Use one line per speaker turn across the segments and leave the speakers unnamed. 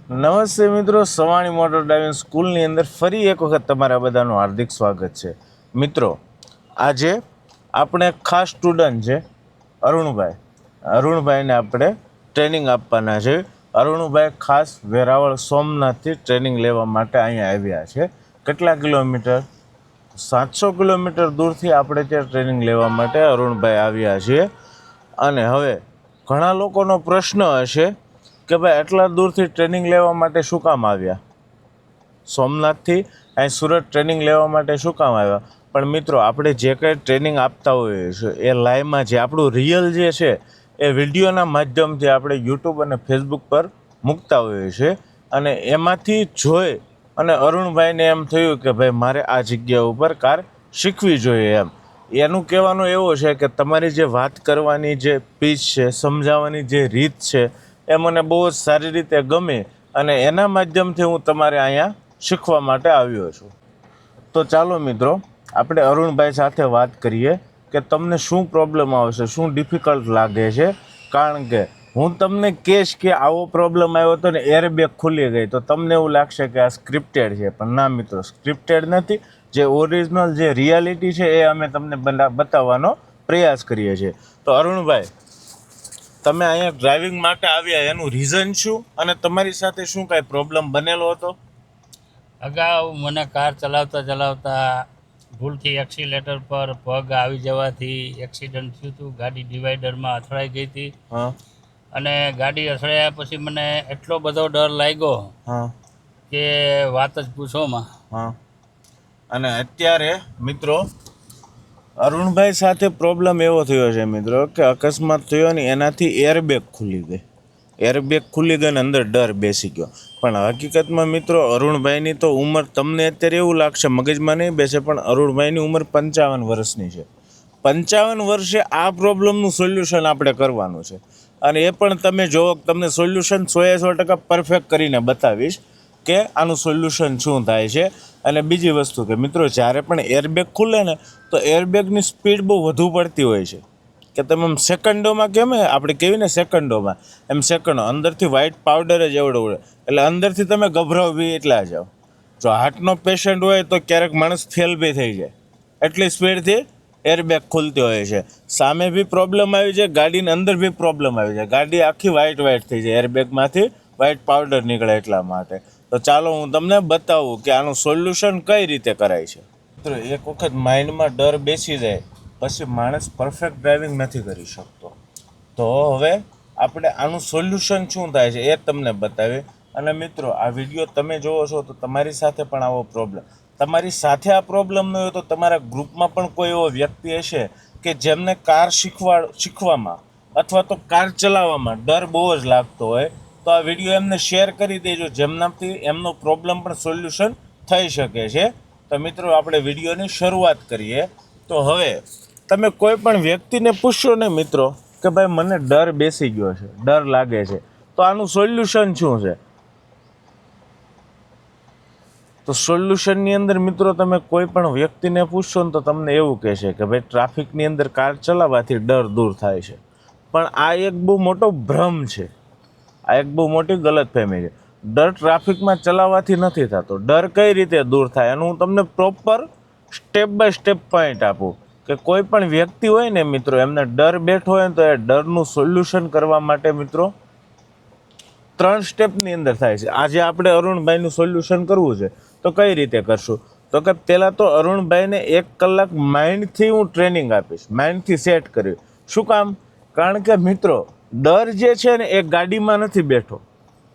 નમસ્તે મિત્રો, Savani motor driving સ્કૂલની અંદર ફરી એક વખત તમારા બધાનું હાર્દિક સ્વાગત છે. મિત્રો, આજે આપણે ખાસ સ્ટુડન્ટ છે અરુણભાઈને આપણે ટ્રેનિંગ આપવાના છે. અરુણભાઈ ખાસ વેરાવળ સોમનાથથી ટ્રેનિંગ લેવા માટે અહીંયા આવ્યા છે. કેટલા કિલોમીટર? 700 કિલોમીટર દૂરથી આપણે ત્યાં ટ્રેનિંગ લેવા માટે અરુણભાઈ આવ્યા છીએ. અને હવે ઘણા લોકોનો પ્રશ્ન હશે કે ભાઈ આટલા દૂરથી ટ્રેનિંગ લેવા માટે શું કામ આવ્યા? સોમનાથથી અહીં સુરત ટ્રેનિંગ લેવા માટે શું કામ આવ્યા? પણ મિત્રો, આપણે જે કંઈ ટ્રેનિંગ આપતા હોઈએ છીએ એ લાઈવમાં જે આપણું રિયલ જે છે એ વિડીયોના માધ્યમથી આપણે યુટ્યુબ અને ફેસબુક પર મૂકતા હોઈએ છીએ. અને એમાંથી જોઈ અને અરુણભાઈને એમ થયું કે ભાઈ મારે આ જગ્યા ઉપર કાર શીખવી જોઈએ એમ. એનું કહેવાનું એવું છે કે તમારી જે વાત કરવાની જે પીચ છે, સમજાવવાની જે રીત છે એ મને બહુ જ સારી રીતે ગમે અને એના માધ્યમથી હું તમારે અહીંયા શીખવા માટે આવ્યો છું. તો ચાલો મિત્રો, આપણે અરુણભાઈ સાથે વાત કરીએ કે તમને શું પ્રોબ્લેમ આવશે, શું ડિફિકલ્ટ લાગે છે. કારણ કે હું તમને કહીશ કે આવો પ્રોબ્લેમ આવ્યો હતો ને એરબેગ ખુલી ગઈ તો તમને એવું લાગશે કે આ સ્ક્રિપ્ટેડ છે. પણ ના મિત્રો, સ્ક્રિપ્ટેડ નથી. જે ઓરિજિનલ જે રિયાલિટી છે એ અમે તમને બતાવવાનો પ્રયાસ કરીએ છીએ. તો અરુણભાઈ, તમે અહીંયા ડ્રાઇવિંગ માટે આવ્યા એનું રીઝન શું અને તમારી સાથે શું કાંઈ પ્રોબ્લેમ બનેલો હતો?
અગાઉ મને કાર ચલાવતા ભૂલથી એક્સિલેટર પર પગ આવી જવાથી એક્સિડન્ટ થયું હતું. ગાડી ડિવાઈડરમાં અથડાઈ ગઈ હતી.
હા
અને ગાડી અથડાયા પછી મને એટલો બધો ડર લાગ્યો
હા
કે વાત જ પૂછોમાં.
હા અને અત્યારે મિત્રો અરુણભાઈ સાથે પ્રોબ્લેમ એવો થયો છે મિત્રો કે અકસ્માત થયો ને એનાથી એરબેગ ખુલી ગઈ. એરબેગ ખુલી ગઈ ને અંદર ડર બેસી ગયો. પણ હકીકતમાં મિત્રો, અરુણભાઈની તો ઉંમર તમને અત્યારે એવું લાગશે મગજમાં નહીં બેસે, પણ અરુણભાઈની ઉંમર 55 વર્ષની છે. 55 વર્ષે આ પ્રોબ્લેમનું સોલ્યુશન આપણે કરવાનું છે. અને એ પણ તમે જોવો, તમને સોલ્યુશન 100% પરફેક્ટ કરીને બતાવીશ કે આનું સોલ્યુશન શું થાય છે. અને બીજી વસ્તુ કે મિત્રો, જ્યારે પણ એરબેગ ખુલે ને તો એરબેગની સ્પીડ બહુ વધુ પડતી હોય છે કે તમે આમ સેકન્ડોમાં કેમ આપણે કહેવી ને સેકન્ડોમાં, એમ સેકન્ડો અંદરથી વ્હાઇટ પાવડર જ એવડો ઉડે એટલે અંદરથી તમે ગભરાવ બી એટલા જાઓ. જો હાર્ટનો પેશન્ટ હોય તો ક્યારેક માણસ ફેલ બી થઈ જાય, એટલી સ્પીડથી એરબેગ ખુલતી હોય છે. સામે બી પ્રોબ્લેમ આવી જાય, ગાડીની અંદર બી પ્રોબ્લેમ આવી જાય, ગાડી આખી વ્હાઇટ થઈ જાય, એરબેગમાંથી વ્હાઇટ પાવડર નીકળે એટલા માટે. તો ચાલો હું તમને બતાવું કે આનું સોલ્યુશન કઈ રીતે કરાય છે. મિત્રો, એક વખત માઇન્ડમાં ડર બેસી જાય પછી માણસ પરફેક્ટ ડ્રાઇવિંગ નથી કરી શકતો. તો હવે આપણે આનું સોલ્યુશન શું થાય છે એ તમને બતાવીએ. અને મિત્રો, આ વિડીયો તમે જોવો છો તો તમારી સાથે પણ આવો પ્રોબ્લેમ, તમારી સાથે આ પ્રોબ્લેમ ન હોય તો તમારા ગ્રુપમાં પણ કોઈ એવો વ્યક્તિ હશે કે જેમને કાર શીખવામાં અથવા તો કાર ચલાવવામાં ડર બહુ જ લાગતો હોય તો આ વિડીયો એમને શેર કરી દેજો, જેમનાથી એમનો પ્રોબ્લેમ પણ સોલ્યુશન થઈ શકે છે. તો મિત્રો, આપણે વિડીયોની શરૂઆત કરીએ. તો હવે તમે કોઈ પણ વ્યક્તિને પૂછશો ને મિત્રો કે ભાઈ મને ડર બેસી ગયો છે, ડર લાગે છે, તો આનું સોલ્યુશન શું છે? તો સોલ્યુશનની અંદર મિત્રો તમે કોઈ પણ વ્યક્તિને પૂછશો ને તો તમને એવું કહેશે કે ભાઈ ટ્રાફિકની અંદર કાર ચલાવવાથી ડર દૂર થાય છે. પણ આ એક બહુ મોટો ભ્રમ છે, આ એક બહુ મોટી ગલતફહેમી છે. ડર ટ્રાફિકમાં ચલાવવાથી નથી થતો. ડર કઈ રીતે દૂર થાય એનું હું તમને proper step by step point આપું કે કોઈ પણ વ્યક્તિ હોય ને મિત્રો, એમને ડર બેઠો હોય ને તો એ ડરનું સોલ્યુશન કરવા માટે મિત્રો 3 સ્ટેપની અંદર થાય છે. આજે આપણે અરુણભાઈનું સોલ્યુશન કરવું છે તો કઈ રીતે કરશું? તો કે પહેલાં તો અરુણભાઈને 1 કલાક માઇન્ડથી હું ટ્રેનિંગ આપીશ, માઇન્ડથી સેટ કર્યું. શું કામ? કારણ કે મિત્રો, ડર જે છે ને એ ગાડીમાં નથી બેઠો.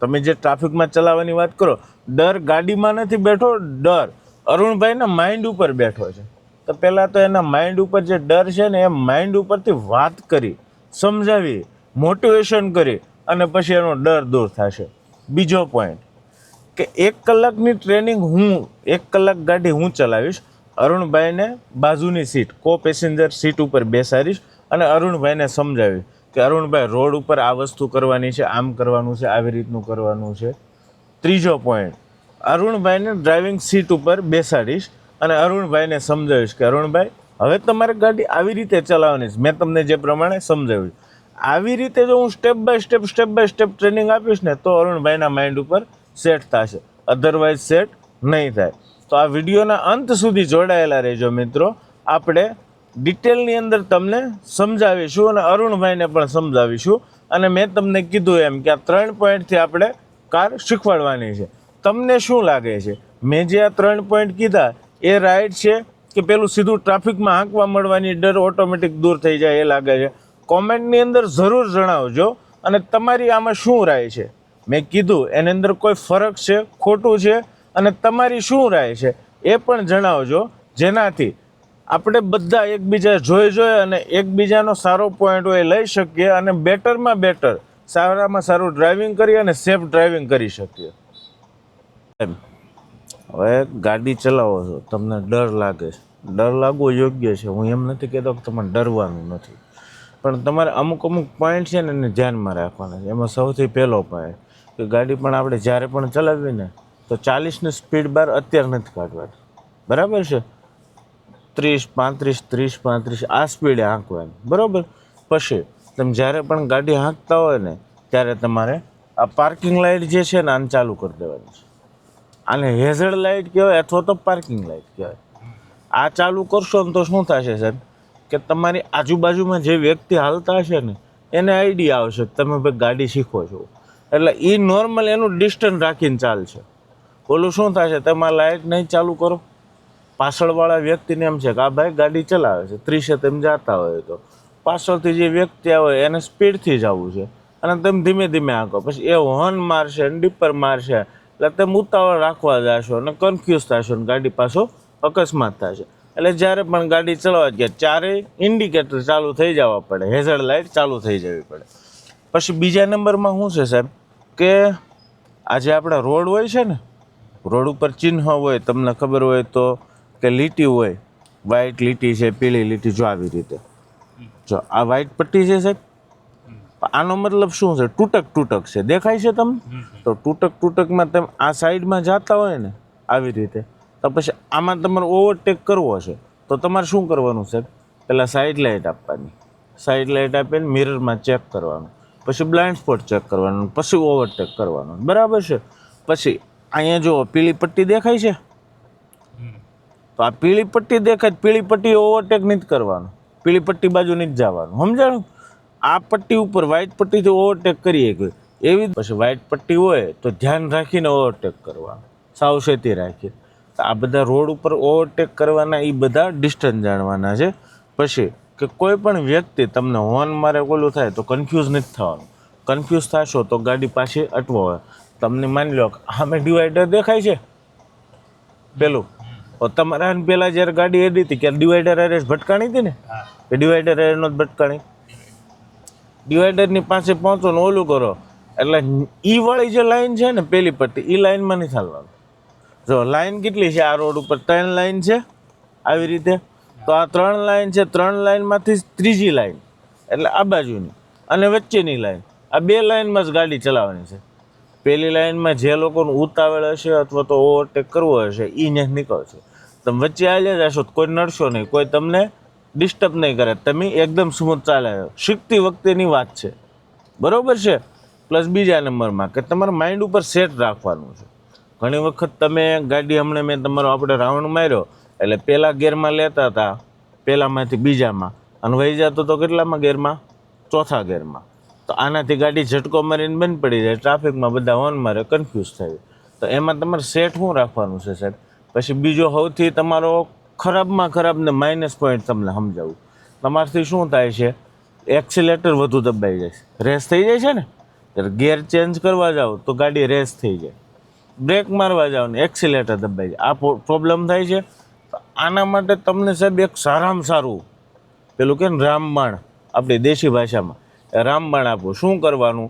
તમે જે ટ્રાફિકમાં ચલાવવાની વાત કરો, ડર ગાડીમાં નથી બેઠો, ડર અરુણભાઈના માઇન્ડ ઉપર બેઠો છે. તો પહેલાં તો એના માઇન્ડ ઉપર જે ડર છે ને એ માઇન્ડ ઉપરથી વાત કરી, સમજાવી, મોટિવેશન કરી અને પછી એનો ડર દૂર થશે. બીજો પોઈન્ટ કે 1 કલાકની ટ્રેનિંગ હું 1 કલાક ગાડી હું ચલાવીશ, અરુણભાઈને બાજુની સીટ કો પેસેન્જર સીટ ઉપર બેસાડીશ અને અરુણભાઈને સમજાવીશ કે અરુણભાઈ રોડ ઉપર આ વસ્તુ કરવાની છે, આમ કરવાનું છે, આવી રીતનું કરવાનું છે. ત્રીજો પોઈન્ટ, અરુણભાઈને ડ્રાઇવિંગ સીટ ઉપર બેસાડીશ અને અરુણભાઈને સમજાવીશ કે અરુણભાઈ હવે તમારે ગાડી આવી રીતે ચલાવવાની છે, મેં તમને જે પ્રમાણે સમજાવ્યું આવી રીતે જો હું સ્ટેપ બાય સ્ટેપ ટ્રેનિંગ આપીશ ને તો અરુણભાઈના માઇન્ડ ઉપર સેટ થશે, અધરવાઇઝ સેટ નહીં થાય. તો આ વિડીયોના અંત સુધી જોડાયેલા રહેજો મિત્રો. આપણે ડિટેલની અંદર તમને સમજાવીશું અને અરુણભાઈને પણ સમજાવીશું. અને મેં તમને કીધું એમ કે આ 3 પોઈન્ટથી આપણે કાર શીખવાડવાની છે. તમને શું લાગે છે મેં જે આ 3 પોઈન્ટ કીધા એ રાઈટ છે કે પેલું સીધું ટ્રાફિકમાં હાંકવા મળવાની ડર ઓટોમેટિક દૂર થઈ જાય એ લાગે છે? કોમેન્ટની અંદર જરૂર જણાવજો. અને તમારી આમાં શું રાય છે, મેં કીધું એની અંદર કોઈ ફરક છે, ખોટું છે, અને તમારી શું રાય છે એ પણ જણાવજો. જેનાથી આપણે બધા એકબીજા જોઈ અને એકબીજાનો સારો પોઈન્ટ હોય લઈ શકીએ અને બેટરમાં બેટર, સારામાં સારું ડ્રાઇવિંગ કરીએ અને સેફ ડ્રાઇવિંગ કરી શકીએ. હવે ગાડી ચલાવો છો, તમને ડર લાગે છે, ડર લાગવો યોગ્ય છે. હું એમ નથી કહેતો કે તમારે ડરવાનું નથી, પણ તમારે અમુક પોઈન્ટ છે ને એને ધ્યાનમાં રાખવાના છે. એમાં સૌથી પહેલો પોઈન્ટ કે ગાડી પણ આપણે જ્યારે પણ ચલાવીએ ને તો 40ની સ્પીડ બાર અત્યારે નથી કાઢવાની, બરાબર છે? 30, 35, 30, 35 આ સ્પીડે હાંકવાની, બરાબર? પછી તમે જ્યારે પણ ગાડી હાંકતા હોય ને ત્યારે તમારે આ પાર્કિંગ લાઇટ જે છે ને આને ચાલુ કરી દેવાની છે. આને હેઝર્ડ લાઇટ કહેવાય અથવા તો પાર્કિંગ લાઇટ કહેવાય. આ ચાલુ કરશો ને તો શું થશે સાહેબ કે તમારી આજુબાજુમાં જે વ્યક્તિ હાલતા હશે ને એને આઈડિયા આવશે કે તમે ભાઈ ગાડી શીખો છો, એટલે એ નોર્મલ એનું ડિસ્ટન્સ રાખીને ચાલશે. ઓલું શું થશે, તમે લાઇટ નહીં ચાલુ કરો, પાછળવાળા વ્યક્તિને એમ છે કે આ ભાઈ ગાડી ચલાવે છે, 30 તેમ જતા હોય તો પાછળથી જે વ્યક્તિ આવે એને સ્પીડથી જવું છે અને તમે ધીમે ધીમે આંકો, પછી એ હોર્ન મારશે અને ડીપર મારશે એટલે તમે ઉતાવળ રાખવા જશો અને કન્ફ્યુઝ થશો ને ગાડી પાછો અકસ્માત થશે. એટલે જ્યારે પણ ગાડી ચલાવવા ગયા ચારેય ઇન્ડિકેટર ચાલુ થઈ જવા પડે, હેઝર્ડ લાઇટ ચાલુ થઈ જવી પડે. પછી બીજા નંબરમાં શું છે સાહેબ કે આજે આપણા રોડ હોય છે ને, રોડ ઉપર ચિહ્ન હોય, તમને ખબર હોય તો કે લીટી હોય, વ્હાઈટ લીટી છે, પીળી લીટી, જો આવી રીતે, જો આ વ્હાઈટ પટ્ટી છે સાહેબ, આનો મતલબ શું છે? તૂટક તૂટક છે, દેખાય છે તમને? તો તૂટક તૂટકમાં તમે આ સાઈડમાં જતા હોય ને આવી રીતે, તો પછી આમાં તમારે ઓવરટેક કરવો છે તો તમારે શું કરવાનું સાહેબ? પહેલાં સાઈડ લાઇટ આપવાની, સાઈડ લાઇટ આપીને મિરરમાં ચેક કરવાનું, પછી બ્લાઇન્ડ સ્પોટ ચેક કરવાનું, પછી ઓવરટેક કરવાનું, બરાબર છે? પછી અહીંયા જો પીળી પટ્ટી દેખાય છે, તો આ પીળી પટ્ટી દેખાય, પીળી પટ્ટી ઓવરટેક નથી કરવાનું, પીળી પટ્ટી બાજુ નથી જવાનું, સમજાણું? આ પટ્ટી ઉપર વ્હાઈટ પટ્ટીથી ઓવરટેક કરીએ કોઈ એવી, પછી વ્હાઈટ પટ્ટી હોય તો ધ્યાન રાખીને ઓવરટેક કરવાનું, સાવચેતી રાખી. તો આ બધા રોડ ઉપર ઓવરટેક કરવાના એ બધા ડિસ્ટન્સ જાણવાના છે. પછી કે કોઈ પણ વ્યક્તિ તમને હોર્ન મારે ઓલું થાય તો કન્ફ્યુઝ નથી થવાનું. કન્ફ્યુઝ થશો તો ગાડી પાછી અટવો હોય. તમને માની લો સામે ડિવાઈડર દેખાય છે પેલું, તમારે પહેલાં જ્યારે ગાડી એડી હતી ત્યારે ડિવાઈડર અરે ભટકાણી હતી ને, કે ડિવાઈડર અરે નો ભટકાણી? ડિવાઈડરની પાસે પહોંચો ને ઓલું કરો એટલે ઈ વાળી જે લાઈન છે ને પેલી પટ્ટી, એ લાઈનમાં નહીં ચાલવાનું. જો લાઈન કેટલી છે આ રોડ ઉપર? 3 લાઈન છે આવી રીતે. તો આ 3 લાઈન છે, 3 લાઈનમાંથી ત્રીજી લાઈન એટલે આ બાજુની અને વચ્ચેની લાઈન, આ 2 લાઈનમાં જ ગાડી ચલાવવાની છે. પહેલી લાઈનમાં જે લોકોનું ઉતાવળ હશે અથવા તો ઓવરટેક કરવો હશે એ ત્યાં નીકળશે. તમે વચ્ચે આવ્યા જશો તો કોઈ નડશો નહીં, કોઈ તમને ડિસ્ટર્બ નહીં કરે, તમે એકદમ સ્મૂથ ચાલે. શીખતી વખતેની વાત છે, બરાબર છે? પ્લસ બીજા નંબરમાં કે તમારા માઇન્ડ ઉપર સેટ રાખવાનું છે. ઘણી વખત તમે ગાડી, હમણાં મેં તમારો આપણે રાઉન્ડ માર્યો એટલે પહેલાં ગેરમાં લેતા હતા, પહેલાંમાંથી બીજામાં, અને વહી જતો તો કેટલામાં ગેરમાં? ચોથા ગેરમાં. તો આનાથી ગાડી ઝટકો મારીને બંધ પડી જાય, ટ્રાફિકમાં બધા હોર્ન મારે, કન્ફ્યુઝ થાય. તો એમાં તમારે સેટ શું રાખવાનું છે સાહેબ? પછી બીજો સૌથી તમારો ખરાબમાં ખરાબ ને માઇનસ પોઈન્ટ તમને સમજાવું. તમારથી શું થાય છે, એક્સિલેટર વધુ દબાઈ જાય છે, રેસ થઈ જાય છે ને, ત્યારે ગેર ચેન્જ કરવા જાઓ તો ગાડી રેસ થઈ જાય, બ્રેક મારવા જાઓ ને એક્સિલેટર દબાઈ જાય, આ પ્રોબ્લેમ થાય છે. તો આના માટે તમને સાહેબ એક સારામાં સારું પેલું કે ને રામબાણ, આપણી દેશી ભાષામાં રામબાણ આપો. શું કરવાનું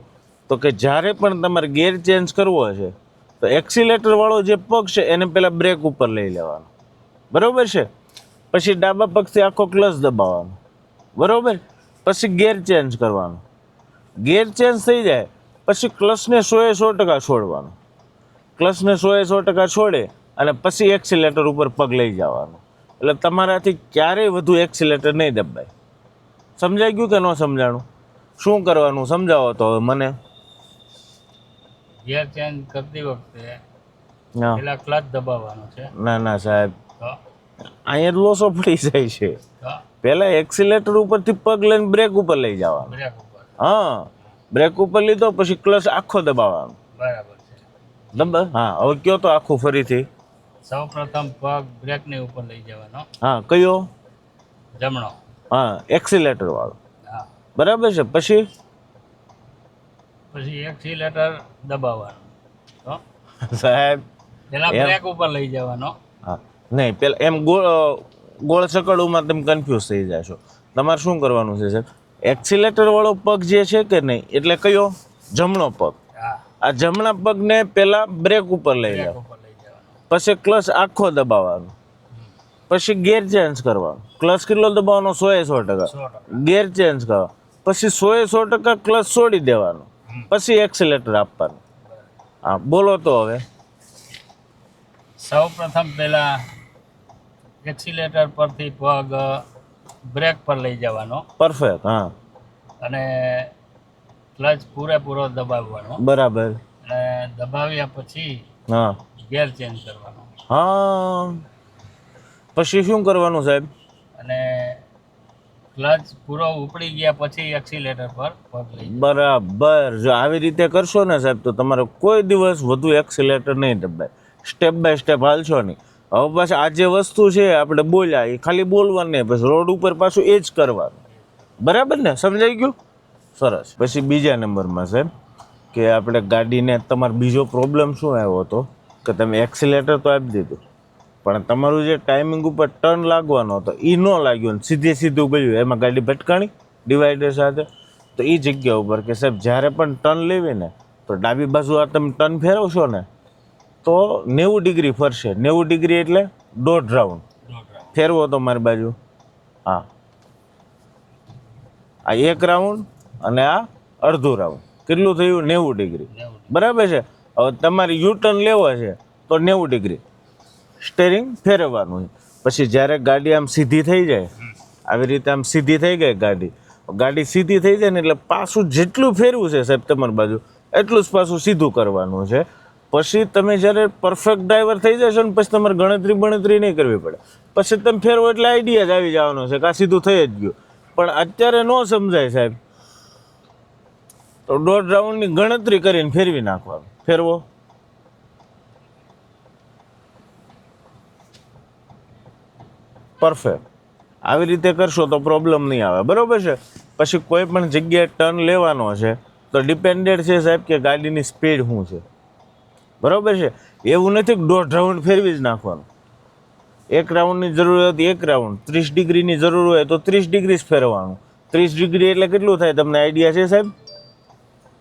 તો કે જ્યારે પણ તમારે ગેર ચેન્જ કરવો હશે તો એક્સિલેટરવાળો જે પગ છે એને પહેલાં બ્રેક ઉપર લઈ લેવાનો, બરાબર છે? પછી ડાબા પગથી આખો ક્લચ દબાવવાનો, બરાબર? પછી ગેર ચેન્જ કરવાનું, ગેર ચેન્જ થઈ જાય પછી ક્લચને 100% છોડવાનું, ક્લચને 100% છોડે અને પછી એક્સિલેટર ઉપર પગ લઈ જવાનું. એટલે તમારાથી ક્યારેય વધુ એક્સિલેટર નહીં દબાય. સમજાઈ ગયું કે ન સમજાણું? શું કરવાનું સમજાવો તો હવે મને.
ગિયર ચેન્જ કરતી વખતે
હા
પેલા ક્લચ દબાવવાનો છે.
ના ના સાહેબ,
તો
અહીંયા લોસો પડી જાય છે.
તો
પહેલા એક્સિલેટર ઉપરથી પગ લઈને બ્રેક ઉપર લઈ જવાનું.
બ્રેક ઉપર.
હા, બ્રેક ઉપર લીધો પછી ક્લચ આખો દબાવવાનો.
બરાબર છે.
હા, હવે કયો તો આખું ફરીથી.
સૌ પ્રથમ પગ બ્રેકની ઉપર લઈ જવાનો,
હા, કયો?
જમણો.
હા, એક્સિલેટર વાળો.
હા,
બરાબર છે. પછી
પછી એક્સિલેટર દબાવવાનું. તો
સાહેબ
પેલા
એમ.
બ્રેક ઉપર લઈ જવાનો.
હા, નહીં પેલા એમ ગોળ સકડુમાં તમે કન્ફ્યુઝ થઈ જશો. તમારે શું કરવાનું છે સાહેબ? એક્સિલેટર વાળો પગ જે છે કે નહીં, એટલે કયો? જમણો પગ.
હા,
આ જમણા પગને પેલા બ્રેક ઉપર લઈ
બ્રેક
જાઓ,
ઉપર લઈ જવાનો.
પછી ક્લચ આખો દબાવવાનો, પછી ગિયર ચેન્જ કરવાનો. ક્લચ કેટલો દબાવવાનો? 100%
100%.
ગિયર ચેન્જ કરો, પછી 100% ક્લચ છોડી દેવાનો, પછી એક્સિલેટર આપવાનું. હા, બોલો તો હવે.
સૌ પ્રથમ પેલા એક્સિલેટર પરથી પગ બ્રેક પર લઈ જવાનો
પરફેક્ટ. હા,
અને ક્લચ પૂરેપૂરો દબાવવાનો,
બરાબર.
અને દબાવ્યા પછી
હા
ગિયર ચેન્જ કરવાનો,
હા, પછી શું કરવાનું સાહેબ?
અને ક્લચ પૂરો ઉપડી ગયા પછી એક્સિલેટર પર પગ લઈ જવાનો.
બરાબર. જો આવી રીતે કરશો ને સાહેબ, તો તમારે કોઈ દિવસ વધુ એક્સિલેટર નહીં દબાય. સ્ટેપ બાય સ્ટેપ હાલશો નહીં. હવે પાછું આ જે વસ્તુ છે આપણે બોલ્યા, એ ખાલી બોલવાનું નહીં, પછી રોડ ઉપર પાછું એ જ કરવાનું. બરાબર ને? સમજાઈ ગયું? સરસ. પછી બીજા નંબરમાં સાહેબ, કે આપણે ગાડીને તમારો બીજો પ્રોબ્લેમ શું આવ્યો હતો કે તમે એક્સિલેટર તો આપી દીધું, પણ તમારું જે ટાઈમિંગ ઉપર ટર્ન લાગવાનો હતો એ ન લાગ્યો ને સીધે સીધું ગયું, એમાં ગાડી ભટકાણી ડિવાઈડર સાથે. તો એ જગ્યા ઉપર કે સાહેબ જ્યારે પણ ટર્ન લેવી ને, તો ડાબી બાજુ આ તમે ટર્ન ફેરવશો ને તો 90 ડિગ્રી ફરશે. 90 ડિગ્રી એટલે 1.5 રાઉન્ડ ફેરવો તો મારી બાજુ. હા, આ 1 રાઉન્ડ અને આ અડધું રાઉન્ડ. કેટલું થયું? 90 ડિગ્રી. બરાબર છે. હવે તમારે યુ ટર્ન લેવો છે તો 90 ડિગ્રી સ્ટેરિંગ ફેરવવાનું છે. પછી જ્યારે ગાડી આમ સીધી થઈ જાય, આવી રીતે આમ સીધી થઈ ગઈ ગાડી સીધી થઈ જાય ને એટલે પાછું જેટલું ફેરવું છે સાહેબ તમારી બાજુ, એટલું જ પાછું સીધું કરવાનું છે. પછી તમે જ્યારે પરફેક્ટ ડ્રાઈવર થઈ જશો ને પછી તમારે ગણતરી નહીં કરવી પડે. પછી તમે ફેરવો એટલે આઈડિયા જ આવી જવાનો છે કે આ સીધું થઈ જ ગયું. પણ અત્યારે ન સમજાય સાહેબ, તો 1.5 રાઉન્ડની ગણતરી કરીને ફેરવી નાખવાનું. ફેરવો. પરફેક્ટ. આવી રીતે કરશો તો પ્રોબ્લેમ નહીં આવે. બરાબર છે. પછી કોઈ પણ જગ્યાએ ટર્ન લેવાનો છે તો ડિપેન્ડેડ છે સાહેબ કે ગાડીની સ્પીડ શું છે. બરાબર છે. એવું નથી કે 1.5 રાઉન્ડ ફેરવી જ નાખવાનું. 1 રાઉન્ડની જરૂર હોય તો 1 રાઉન્ડ, 30 ડિગ્રીની જરૂર હોય તો 30 ડિગ્રી જ ફેરવાનું. 30 ડિગ્રી એટલે કેટલું થાય તમને આઈડિયા છે સાહેબ?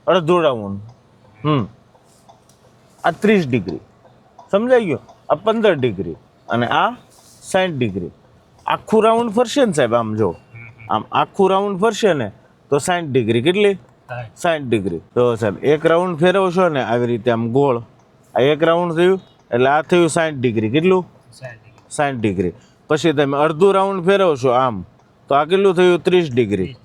અડધો રાઉન્ડ. આ 30 ડિગ્રી સમજાઈ ગયો. આ 15 ડિગ્રી અને આ 60 ડિગ્રી. આખું રાઉન્ડ ફરશે ને સાહેબ, આમ જો આમ આખું રાઉન્ડ ફરશે ને તો 60 ડિગ્રી. કેટલી? 60 ડિગ્રી. તો સાહેબ 1 રાઉન્ડ ફેરવશો ને આવી રીતે આમ ગોળ, આ 1 રાઉન્ડ થયું એટલે આ થયું 60 ડિગ્રી. કેટલું? 60 ડિગ્રી. પછી તમે અડધું રાઉન્ડ ફેરવશો આમ તો આ કેટલું થયું? 30 ડિગ્રી.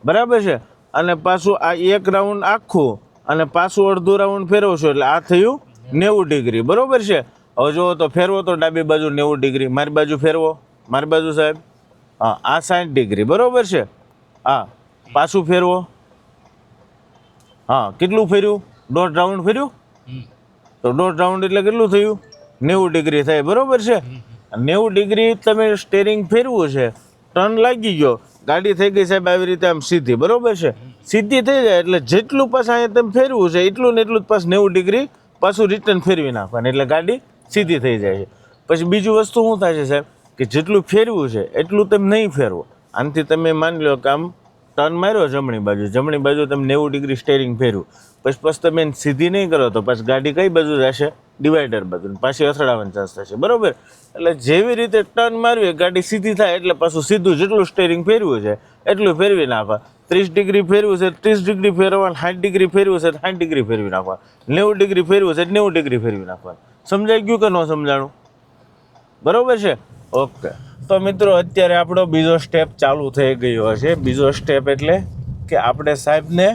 બરાબર છે. અને પાછું આ 1 રાઉન્ડ આખું અને પાછું અડધું રાઉન્ડ ફેરવશો એટલે આ થયું 90 ડિગ્રી. બરાબર છે. હવે જુઓ તો ફેરવો તો ડાબી બાજુ 90 ડિગ્રી, મારી બાજુ ફેરવો, મારી બાજુ સાહેબ. હા, આ 60 ડિગ્રી. બરાબર છે. હા, પાછું ફેરવો. હા, કેટલું ફેર્યું? 1.5 રાઉન્ડ ફેર્યું. તો 1.5 રાઉન્ડ એટલે કેટલું થયું? 90 ડિગ્રી થાય. બરાબર છે. 90 ડિગ્રી તમે સ્ટેરિંગ ફેરવું છે, ટર્ન લાગી ગયો, ગાડી થઈ ગઈ સાહેબ આવી રીતે આમ સીધી. બરાબર છે. સીધી થઈ જાય એટલે જેટલું પાછું અહીંયા તમે ફેરવું છે એટલું ને એટલું જ પાછું 90 ડિગ્રી પાછું રિટર્ન ફેરવી નાખવાનું એટલે ગાડી સીધી થઈ જાય છે. પછી બીજું વસ્તુ શું થાય છે સાહેબ કે જેટલું ફેરવું છે એટલું તમે નહીં ફેરવો. આનાથી તમે માની લો કે આમ ટર્ન માર્યો જમણી બાજુ તમે 90 ડિગ્રી સ્ટેરિંગ ફેરવું, પછી તમે એને સીધી નહીં કરો તો પછી ગાડી કઈ બાજુ જશે? ડિવાઈડર બાજુ, પાછી અથડાવાનો ચાન્સ થશે. બરાબર. એટલે જેવી રીતે ટર્ન મારવી ગાડી સીધી થાય એટલે પાછું સીધું જેટલું સ્ટેરિંગ ફેરવું છે એટલું ફેરવી નાખવા. 30 ડિગ્રી ફેરવું છે 30 ડિગ્રી ફેરવવાનું, 60 ડિગ્રી ફેરવું છે 60 ડિગ્રી ફેરવી નાખવા, 90 ડિગ્રી ફેરવું છે 90 ડિગ્રી ફેરવી નાખવા. સમજાઈ ગયું કે ન સમજાણું? બરાબર છે. ઓકે. તો મિત્રો અત્યારે આપણો બીજો સ્ટેપ ચાલુ થઈ ગયો છે. બીજો સ્ટેપ એટલે કે આપણે સાહેબને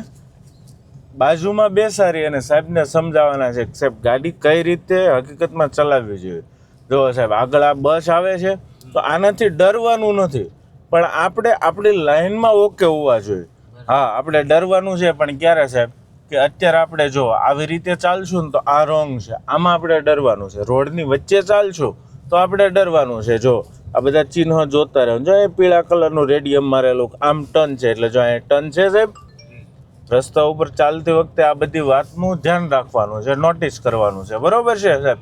બાજુમાં બેસાડી અને સાહેબને સમજાવવાના છે કે સાહેબ ગાડી કઈ રીતે હકીકતમાં ચલાવવી જોઈએ. જો સાહેબ આગળ આ બસ આવે છે તો આનાથી ડરવાનું નથી, પણ આપણે આપણી લાઈનમાં ઓકે હોવા જોઈએ. હા, આપણે ડરવાનું છે, પણ ક્યારે સાહેબ કે અત્યારે આપણે જો આવી રીતે ચાલશું ને તો આ રોંગ છે, આમાં આપણે ડરવાનું છે. રોડની વચ્ચે ચાલશું તો આપણે ડરવાનું છે. જો આ બધા ચિહ્નો જોતા રહો. જો એ પીળા કલરનું રેડિયમ મારેલું આમ ટર્ન છે, એટલે જો અહીંયા ટર્ન છે સાહેબ. રસ્તા ઉપર ચાલતી વખતે આ બધી વાતનું ધ્યાન રાખવાનું છે, નોટિસ કરવાનું છે. બરોબર છે સાહેબ?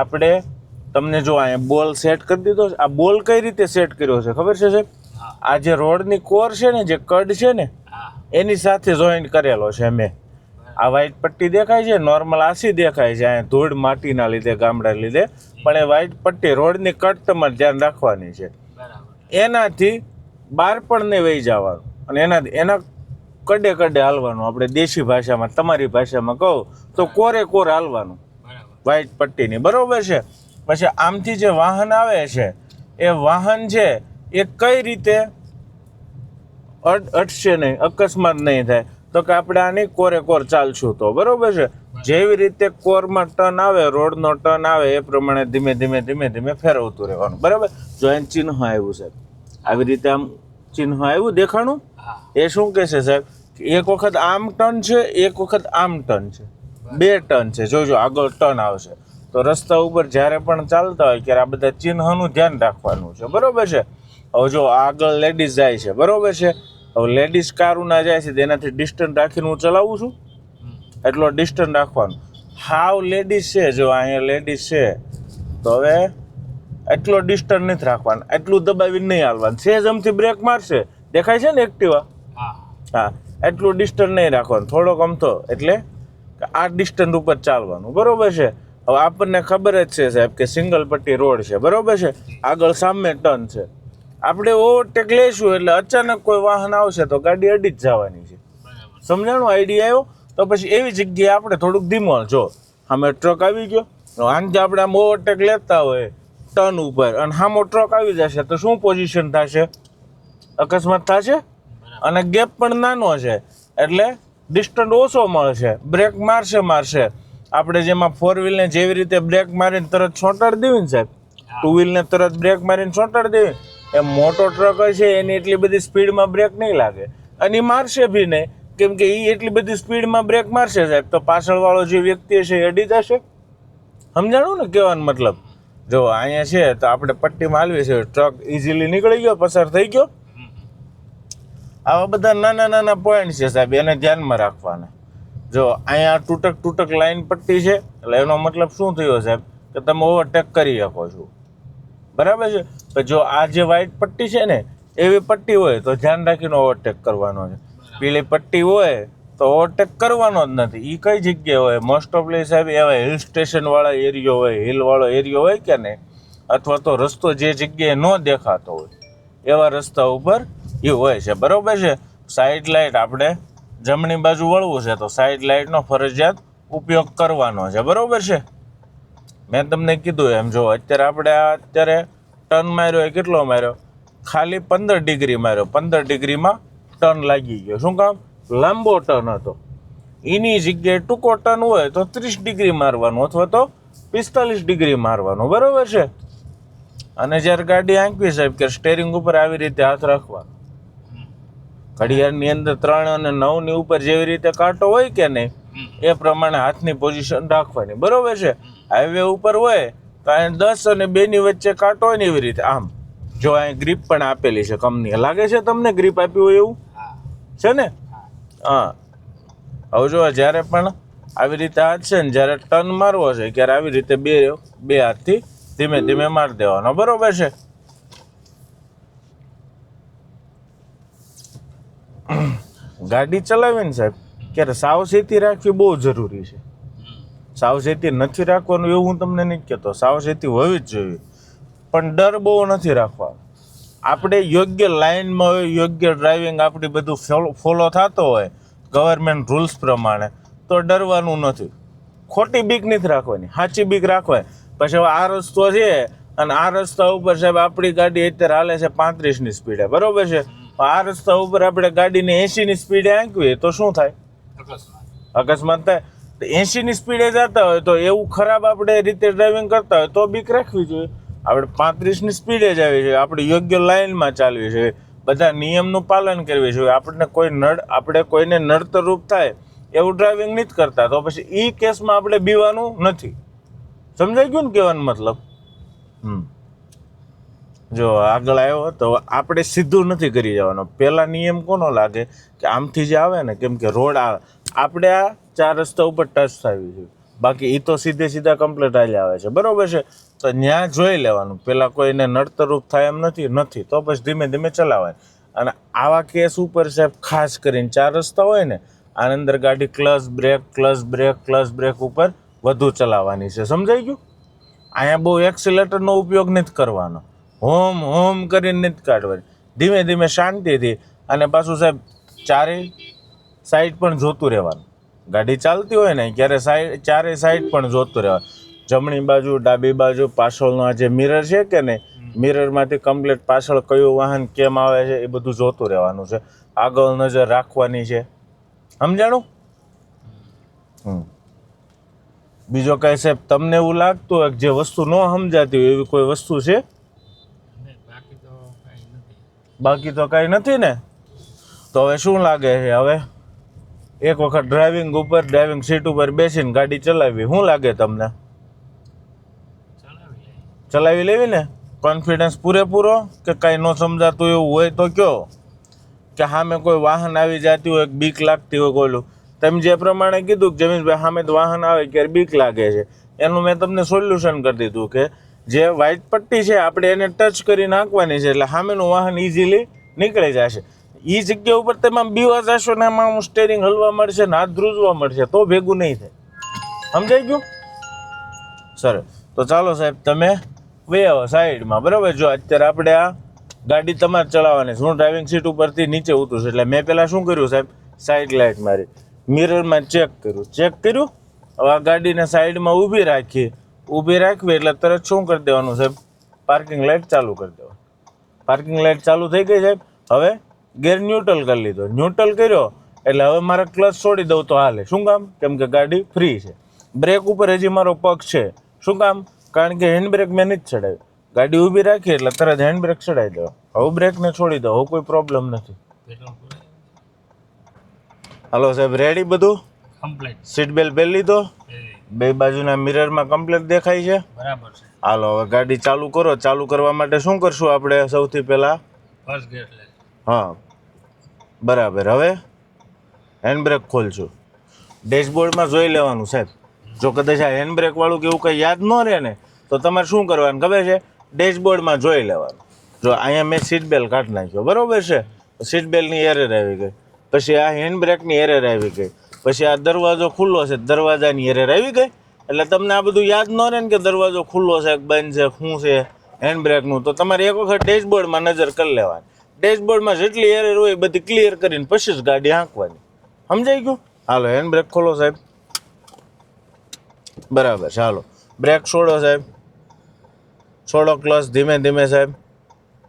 આપણે તમને જો અહીંયા બોલ સેટ કરી દીધો છે. આ બોલ કઈ રીતે સેટ કર્યો છે ખબર છે સાહેબ? આ જે રોડની કોર છે ને, જે કડ છે ને, એની સાથે જોઈન્ટ કરેલો છે મેં. આ વ્હાઈટ પટ્ટી દેખાય છે, નોર્મલ આસી દેખાય છે અહીંયા ધૂળ માટીના લીધે, ગામડા લીધે, પણ એ વ્હાઈટ પટ્ટી રોડની કટ તમારે ધ્યાન રાખવાની છે. એનાથી બહાર પણ નહીં વહી જવાનું, અને એના કડે કડે હાલવાનું. આપણે દેશી ભાષામાં, તમારી ભાષામાં કહું તો કોરે કોર હાલવાનું વ્હાઈટ પટ્ટીની. બરોબર છે? પછી આમથી જે વાહન આવે છે, એ વાહન છે એ કઈ રીતે અટશે નહીં, અકસ્માત નહીં થાય, તો કે આપણે આની કોરે કોર ચાલશું તો. બરોબર છે? જેવી રીતે કોરમાં ટર્ન આવે, રોડનો ટર્ન આવે, એ પ્રમાણે ધીમે ધીમે ધીમે ધીમે ફેરવતું રહેવાનું. બરાબર? જો એને ચિહ્ન આવ્યું સાહેબ, આવી રીતે આમ ચિહ્ન આવ્યું દેખાણું, એ શું કહે છે સાહેબ? એક વખત આમ ટર્ન છે, એક વખત આમ ટર્ન છે, બે ટર્ન છે. જોજો આગળ ટર્ન આવશે. તો રસ્તા ઉપર જ્યારે પણ ચાલતા હોય ત્યારે આ બધા ચિહ્નનું ધ્યાન રાખવાનું છે. બરોબર છે? હવે જો આગળ લેડીઝ જાય છે, બરોબર છે? હવે લેડીઝ કારુના જાય છે, તેનાથી ડિસ્ટન્સ રાખીને હું ચલાવું છું, એટલો ડિસ્ટન્સ રાખવાનું. હાવ લેડીઝ છે, જો અહીંયા લેડીઝ છે, તો હવે એટલો ડિસ્ટન્સ નથી રાખવાનો, એટલું દબાવીને નહીં હાલવાનું. સેજ અમથી બ્રેક મારશે, દેખાય છે ને એક્ટિવા? હા, એટલું ડિસ્ટન્સ નહીં રાખવાનું, થોડોક અમથો, એટલે આ ડિસ્ટન્સ ઉપર ચાલવાનું. બરોબર છે? હવે આપણને ખબર જ છે સાહેબ કે સિંગલ પટ્ટી રોડ છે. બરોબર છે? આગળ સામે ટર્ન છે, આપણે ઓવરટેક લઈશું એટલે અચાનક કોઈ વાહન આવશે તો ગાડી અડી જ જવાની છે. સમજાણું? આઈડિયા આવ્યો? તો પછી એવી જગ્યાએ આપણે થોડુંક ધીમો. જો સામે ટ્રક આવી ગયો, આનાથી આપણે આમ ઓવરટેક લેતા હોય ટર્ન ઉપર, અને સામો ટ્રક આવી જશે તો શું પોઝિશન થશે? અકસ્માત થશે. અને ગેપ પણ નાનો છે, એટલે ડિસ્ટન્સ ઓછો મળશે. બ્રેક મારશે. આપણે જેમાં ફોર વ્હીલને જેવી રીતે બ્રેક મારીને તરત છોંટાડી દેવી ને સાહેબ, ટુ વ્હીલને તરત બ્રેક મારીને છોંટાડી દેવી, એ મોટો ટ્રક હશે એની એટલી બધી સ્પીડમાં બ્રેક નહીં લાગે, અને એ મારશે બી નહીં, કેમ કે એ એટલી બધી સ્પીડમાં બ્રેક મારશે સાહેબ તો પાછળવાળો જે વ્યક્તિ હશે એ અડી જશે. સમજાણું ને કહેવાનો મતલબ? જો અહીંયા છે તો આપણે પટ્ટીમાં હાલવી છે, ટ્રક ઇઝીલી નીકળી ગયો, પસાર થઈ ગયો. આવા બધા નાના નાના પોઈન્ટ છે સાહેબ, એને ધ્યાનમાં રાખવાના. જો અહીંયા તૂટક લાઈન પટ્ટી છે, એટલે એનો મતલબ શું થયો સાહેબ? કે તમે ઓવરટેક કરી શકો છો. બરાબર છે? તો જો આ જે વ્હાઈટ પટ્ટી છે ને, એવી પટ્ટી હોય તો ધ્યાન રાખીને ઓવરટેક કરવાનો છે. પીળી પટ્ટી હોય તો ઓવરટેક કરવાનો જ નથી. એ કઈ જગ્યાએ હોય? મોસ્ટ ઓફલી સાહેબ એવા હિલ સ્ટેશન વાળા એરિયો હોય, હિલ વાળો એરિયો હોય કે નહીં, અથવા તો રસ્તો જે જગ્યાએ ન દેખાતો હોય એવા રસ્તા ઉપર એ હોય છે. બરોબર છે? સાઈડ લાઇટ આપણે જમણી બાજુ વળવું છે તો સાઈડ લાઇટનો ફરજિયાત ઉપયોગ કરવાનો છે. બરોબર છે? મેં તમને કીધું એમ. જો અત્યારે આપણે ટર્ન માર્યો એ કેટલો માર્યો? ખાલી 15 ડિગ્રી માર્યો. 15 ડિગ્રીમાં ટર્ન લાગી ગયો. શું કામ? લાંબો ટર્ન હતો. એની જગ્યાએ ટૂંકો ટર્ન હોય તો 30 ડિગ્રી મારવાનું, અથવા તો 45 ડિગ્રી મારવાનું. બરોબર છે? અને જ્યારે ગાડી આંકવી સાહેબ કે સ્ટેરિંગ ઉપર આવી રીતે હાથ રાખવાનો. ઘડિયાળની અંદર 3 અને 9 ની ઉપર જેવી રીતે કાંટો હોય કે નહીં, એ પ્રમાણે હાથની પોઝિશન રાખવાની. બરોબર છે? હાઈવે ઉપર હોય તો અહીં 10 અને 2 ની વચ્ચે કાંટો હોય ને એવી રીતે આમ. જો અહીં ગ્રીપ પણ આપેલી છે કંપનીએ, લાગે છે તમને ગ્રીપ આપી હોય એવું છે ને? હા. હવે જો જ્યારે પણ આવી રીતે હાથ છે ને, જ્યારે ટર્ન મારવો છે ત્યારે આવી રીતે બે હાથથી ધીમે ધીમે મારી દેવાનો. બરોબર છે? ગાડી ચલાવીને સાહેબ ક્યારે સાવચેતી રાખવી બહુ જરૂરી છે. સાવચેતી નથી રાખવાનું એવું હું તમને નથી કહેતો, સાવચેતી હોવી જ જોઈએ, પણ ડર બહુ નથી રાખવાનો. આપણે યોગ્ય લાઇનમાં હોય, યોગ્ય ડ્રાઇવિંગ આપણી બધું ફોલો થતો હોય ગવર્મેન્ટ રૂલ્સ પ્રમાણે, તો ડરવાનું નથી. ખોટી બીક નથી રાખવાની, સાચી બીક રાખવાની. પછી હવે આ રસ્તો છે અને આ રસ્તા ઉપર સાહેબ આપણી ગાડી અત્યારે હાલે છે 35 ની સ્પીડે. બરોબર છે? આ રસ્તા ઉપર આપણે ગાડીને 80 ની સ્પીડે આંકવીએ તો શું થાય?
અકસ્માત
થાય તો 80ની સ્પીડે જતા હોય તો એવું ખરાબ આપણે રીતે ડ્રાઇવિંગ કરતા હોય તો બીક રાખવી જોઈએ. આપણે 35ની સ્પીડે જ આવી જોઈએ, આપણે યોગ્ય લાઇનમાં ચાલવી જોઈએ, બધા નિયમનું પાલન કરવું જોઈએ. આપણે કોઈને નડતરરૂપ થાય એવું ડ્રાઇવિંગ નથી કરતા, તો પછી એ કેસમાં આપણે બીવાનું નથી. સમજાઈ ગયું ને કહેવાનો મતલબ? જો આગળ આવ્યો તો આપણે સીધું નથી કરી જવાનો. પહેલા નિયમ કોનો લાગે કે આમથી જે આવે ને, કેમ કે રોડ આવે, આપણે આ 4 રસ્તા ઉપર ટચ થવી જોઈએ, બાકી એ તો સીધા કમ્પ્લીટ હાલી આવે છે, બરોબર છે. તો ત્યાં જોઈ લેવાનું, પહેલાં કોઈને નડતરરૂપ થાય એમ નથી તો પછી ધીમે ધીમે ચલાવાય. અને આવા કેસ ઉપર સાહેબ ખાસ કરીને 4 રસ્તા હોય ને, આની અંદર ગાડી ક્લચ બ્રેક ઉપર વધુ ચલાવવાની છે. સમજાઈ ગયું? અહીંયા બહુ એક્સિલેટરનો ઉપયોગ નથી કરવાનો, હોમ કરીને નથી કાઢવાની, ધીમે ધીમે શાંતિથી. અને પાછું સાહેબ ચારેય સાઈડ પણ જોતું રહેવાનું. ગાડી ચાલતી હોય ને ત્યારે ચારેય સાઈડ પણ જોતું રહેવાનું. જમણી બાજુ, ડાબી બાજુ, પાછળનો આ જે મિરર છે કે નહીં, મિરરમાંથી કમ્પ્લીટ પાછળ કયું વાહન કેમ આવે છે એ બધું જોતું રહેવાનું છે. આગળ નજર રાખવાની છે. સમજાણું? બીજો કઈ સાહેબ તમને એવું લાગતું હોય જે વસ્તુ ન સમજાતી હોય એવી કોઈ વસ્તુ છે? બાકી તો કઈ નથી ને. તો હવે શું લાગે છે, હવે એક વખત ડ્રાઇવિંગ સીટ ઉપર બેસીને ગાડી ચલાવવી, શું લાગે તમને? ચલાવી લેવી ને? કોન્ફિડન્સ પૂરેપૂરો? કે કાંઈ ન સમજાતું એવું હોય તો કયો, કે સામે કોઈ વાહન આવી જતી હોય, બીક લાગતી હોય કોઈલું. તમે જે પ્રમાણે કીધું કે જમીનભાઈ સામે વાહન આવે ત્યારે બીક લાગે છે, એનું મેં તમને સોલ્યુશન કરી દીધું કે જે વ્હાઇટ પટ્ટી છે આપણે એને ટચ કરી નાખવાની છે, એટલે સામેનું વાહન ઇઝીલી નીકળી જશે. એ જગ્યા ઉપર તમે આમ બીવા જશો ને આમાં સ્ટેરિંગ હલવા મળશે ને હાથ ધ્રુજવા મળશે તો ભેગું નહીં થાય. સમજાઈ ગયું? સરસ. તો ચાલો સાહેબ તમે આવો સાઈડમાં, બરાબર. જો અત્યારે આપણે આ ગાડી તમારે ચલાવવાની છે, હું ડ્રાઇવિંગ સીટ ઉપરથી નીચે ઉતરું છું. એટલે મેં પહેલાં શું કર્યું સાહેબ, સાઈડ લાઇટ મારી, મિરરમાં ચેક કર્યું. હવે આ ગાડીને સાઈડમાં ઊભી રાખવી એટલે તરત શું કરી દેવાનું સાહેબ, પાર્કિંગ લાઇટ ચાલુ કરી દેવાનું. પાર્કિંગ લાઇટ ચાલુ થઈ ગઈ સાહેબ. હવે ગેર ન્યુટ્રલ કરી લીધો. ન્યુટ્રલ કર્યો એટલે હવે મારે ક્લચ છોડી દઉં તો હાલે. શું કામ? કેમ કે ગાડી ફ્રી છે. બ્રેક ઉપર હજી મારો પગ છે. શું કામ? કારણ કે હેન્ડ બ્રેક મેં નથી ચડાવી. ગાડી ઊભી રાખી એટલે તરત હેન્ડ બ્રેક ચડાવી દો. હવે બ્રેકને છોડી દો, હવે કોઈ પ્રોબ્લેમ નથી. હાલો સાહેબ, રેડી બધું? સીટ બેલ્ટ પહેરી લીધો? બે બાજુના મિરરમાં કમ્પ્લીટ દેખાય છે?
બરાબર છે.
હાલો હવે ગાડી ચાલુ કરો. ચાલુ કરવા માટે શું કરશું આપણે? સૌથી પહેલા
ફર્સ્ટ ગેર લે.
હા, બરાબર. હવે હેન્ડબ્રેક ખોલશું. ડેશબોર્ડમાં જોઈ લેવાનું સાહેબ. જો કદાચ આ હેન્ડબ્રેક વાળું કે એવું કંઈ યાદ ન રહે ને તો તમારે શું કરવાનું ખબર છે? ડેશબોર્ડમાં જોઈ લેવાનું. જો અહીંયા મેં સીટ બેલ્ટ કાઢી નાખ્યો, બરાબર છે. સીટ બેલ્ટની એરર આવી ગઈ, પછી આ હેન્ડબ્રેકની એરર આવી ગઈ, પછી આ દરવાજો ખુલ્લો છે, દરવાજાની એરર આવી ગઈ. એટલે તમને આ બધું યાદ ન રહે ને કે દરવાજો ખુલ્લો છે બંધ છે શું છે હેન્ડબ્રેકનું, તો તમારે એક વખત ડેશબોર્ડમાં નજર કરી લેવાની. ડેશબોર્ડમાં જેટલી એરર હોય એ બધી ક્લિયર કરીને પછી જ ગાડી હાંકવાની. સમજાઈ ગયું? હાલો હેન્ડબ્રેક ખોલો સાહેબ. બરાબર. ચાલો બ્રેક છોડો સાહેબ. છોડો ક્લચ ધીમે ધીમે સાહેબ.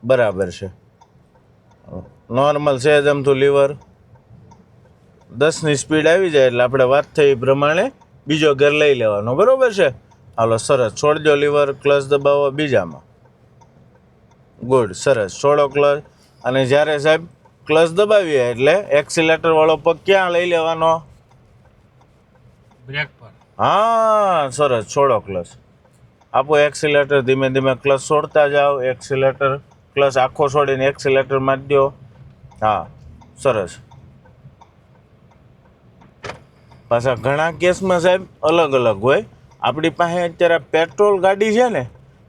બરાબર છે. નોર્મલ છે જમતું લીવર. 10ની સ્પીડ આવી જાય એટલે આપણે વાત થઈ એ પ્રમાણે બીજો ગેર લઈ લેવાનો, બરોબર છે. હાલો સરસ. છોડજો લીવર, ક્લચ દબાવો બીજામાં. ગુડ, સરસ. છોડો ક્લચ. અને જ્યારે સાહેબ ક્લચ દબાવીએ એટલે એક્સિલેટર વાળો પગ ક્યાં લઈ લેવાનો?
બ્રેક પર.
હા, સરસ. છોડો ક્લચ. આપો એક્સિલેટર. ધીમે ધીમે ક્લચ છોડતા જાઓ. એક્સિલેટર ક્લચ આખો છોડીને એક્સિલેટર મારી દો. હા, સરસ. પાછા ઘણા કેસમાં સાહેબ અલગ અલગ હોય. આપણી પાસે અત્યારે પેટ્રોલ ગાડી છે ને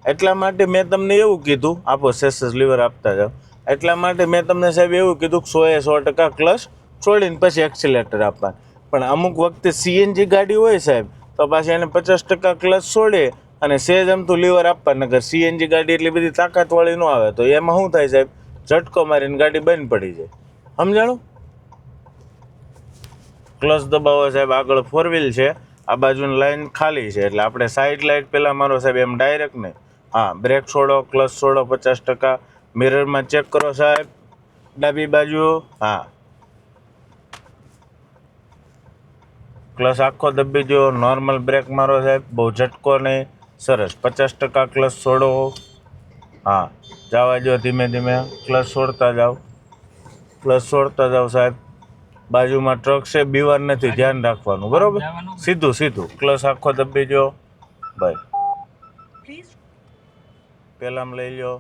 એટલા માટે મેં તમને એવું કીધું, આપો સેસસ લીવર આપતા જાઓ. એટલા માટે મેં તમને સાહેબ એવું કીધું કે 100% ક્લચ છોડીને પછી એક્સિલેટર આપવાનું. પણ અમુક વખતે સીએનજી ગાડી હોય સાહેબ તો પાછી એને 50% ક્લચ છોડી અને સેજ અમતું લીવર આપવાનું. નગર સીએનજી ગાડી એટલી બધી તાકાતવાળી ન આવે તો એમાં શું થાય સાહેબ, ઝટકો મારીને ગાડી બંધ પડી જાય. સમજાણું? ક્લચ દબાવો સાહેબ. આગળ 4 વ્હીલ છે, આ બાજુની લાઈન ખાલી છે એટલે આપણે સાઈડ લાઇટ પહેલાં મારો સાહેબ, એમ ડાયરેક્ટ નહીં. હા, બ્રેક છોડો, ક્લચ છોડો 50%. મિરરમાં ચેક કરો સાહેબ, ડાબી બાજુ. હા, ક્લચ આખો દબી દો, નોર્મલ બ્રેક મારો સાહેબ, બહુ ઝટકો નહીં. સરસ, 50% ક્લચ છોડો. હા, જવા દો ધીમે ધીમે, ક્લચ છોડતા જાઓ, ક્લચ છોડતા જાઓ સાહેબ. બાજુમાં ટ્રક છે, બીવાર નથી, ધ્યાન રાખવાનું, બરોબર? સીધું સીધું ક્લચ આખો દબી દો ભાઈ. પેલામાં લઈ લ્યો.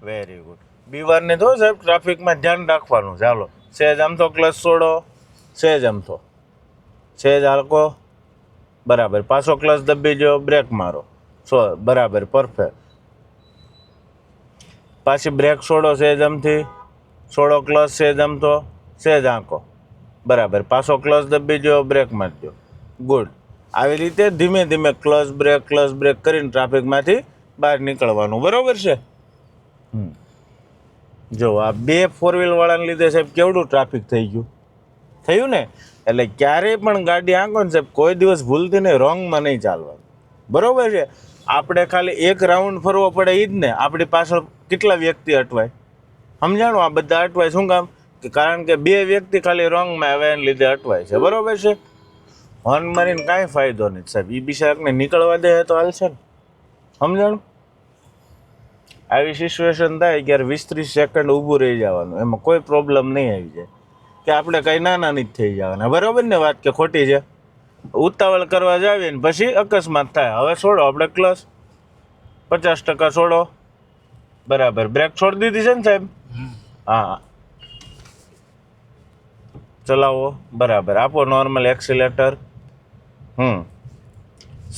Very good. બીવાર ને તો સાહેબ ટ્રાફિકમાં ધ્યાન રાખવાનું. ચાલો, સહેજ આમ તો ક્લચ છોડો, સહેજ આમ તો, સહેજ હાલકો. બરાબર, પાછો ક્લચ દબી દો, બ્રેક મારો. બરાબર, પરફેક્ટ. પાછી બ્રેક છોડો સહેજ આમથી, છોડો ક્લચ સહેજ આમ તો, સહેજ આંકો. બરાબર, પાછો ક્લચ દબી દો, બ્રેક મારી દો. ગુડ. આવી રીતે ધીમે ધીમે ક્લચ બ્રેક કરીને ટ્રાફિકમાંથી બહાર નીકળવાનું, બરોબર છે? જો આ 2 4 વ્હીલ વાળાને લીધે સાહેબ કેવડું ટ્રાફિક થઈ ગયું, થયું ને? એટલે ક્યારેય પણ ગાડી આંકો ને સાહેબ, કોઈ દિવસ ભૂલથી નહીં, રોંગમાં નહીં ચાલવાનું, બરોબર છે? આપણે ખાલી એક રાઉન્ડ ફરવો પડે એ જ ને. આપણી પાછળ કેટલા વ્યક્તિ અટવાય, સમજાણું? આ બધા અટવાય શું કામ? કે કારણ કે 2 વ્યક્તિ ખાલી રોંગમાં આવે એને લીધે અટવાય છે, બરોબર છે? હોર્ન મારીને કાંઈ ફાયદો નહીં સાહેબ, એ બિચારાને નીકળવા દે તો હાલશે ને, સમજાણું? આવી સિચ્યુએશન થાય ત્યારે 20-30 સેકન્ડ ઊભું રહી જવાનું, એમાં કોઈ પ્રોબ્લેમ નહીં આવી જાય કે આપણે કંઈ નાના નહીં થઈ જવાના, બરોબર ને? વાત કે ખોટી છે? ઉતાવળ કરવા જાવીએ ને પછી અકસ્માત થાય. હવે છોડો આપણે ક્લચ, 50% છોડો. બરાબર, બ્રેક છોડી દીધી છે ને સાહેબ? હા, ચલાવો. બરાબર, આપો નોર્મલ એક્સિલેટર.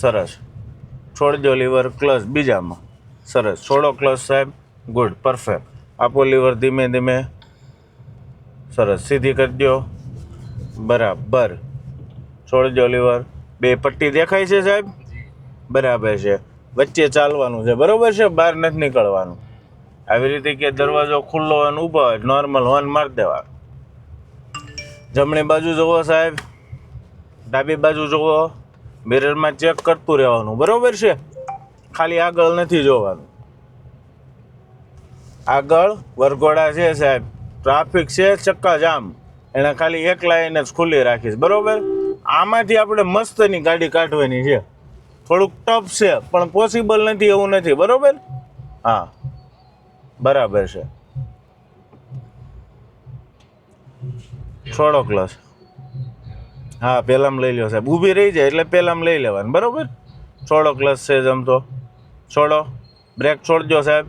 સરસ, છોડજો લીવર, ક્લચ બીજામાં. સરસ, છોડો ક્લચ સાહેબ. Good, perfect. આપો લીવર ધીમે ધીમે. સરસ, સીધી કરી દો. બરાબર, છોડજો લીવર. 2 પટ્ટી દેખાય છે સાહેબ? બરાબર છે, વચ્ચે ચાલવાનું છે, બરોબર છે? બહાર નથી નીકળવાનું. આવી રીતે કે દરવાજો ખુલ્લો અને ઊભો હોય, નોર્મલ હોર્ન મારી દેવા. જમણી બાજુ જુઓ સાહેબ, ડાબી બાજુ જુઓ, મિરરમાં ચેક કરતું રહેવાનું, બરોબર છે? ખાલી આગળ નથી જોવાનું. આગળ વરઘોડા છે સાહેબ, ટ્રાફિક છે ચક્કાજામ, એને ખાલી એક લાઈન જ ખુલ્લી રાખીશ, બરોબર? આમાંથી આપણે મસ્તની ગાડી કાઢવાની છે. થોડુંક ટફ છે પણ પોસિબલ નથી એવું નથી, બરોબર? હા, બરાબર છે. છોડો ક્લચ. હા, પહેલામાં લઈ લો સાહેબ, ઊભી રહી જાય એટલે પહેલામાં લઈ લેવાનું, બરોબર? છોડો ક્લચ છે જમતો, છોડો. બ્રેક છોડજો સાહેબ.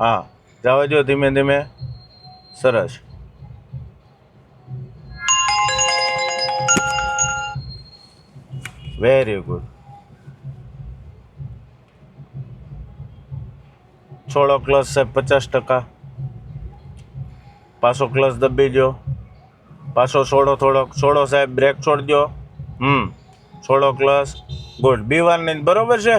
હા, જવા દો ધીમે ધીમે. સરસ, વેરી ગુડ. છોડો ક્લચ સાહેબ, 50%. પાછો ક્લચ દબી દો, પાછો છોડો થોડોક, છોડો સાહેબ, બ્રેક છોડજો. છોડો ક્લચ. ગુડ, B1 ને બરોબર છે?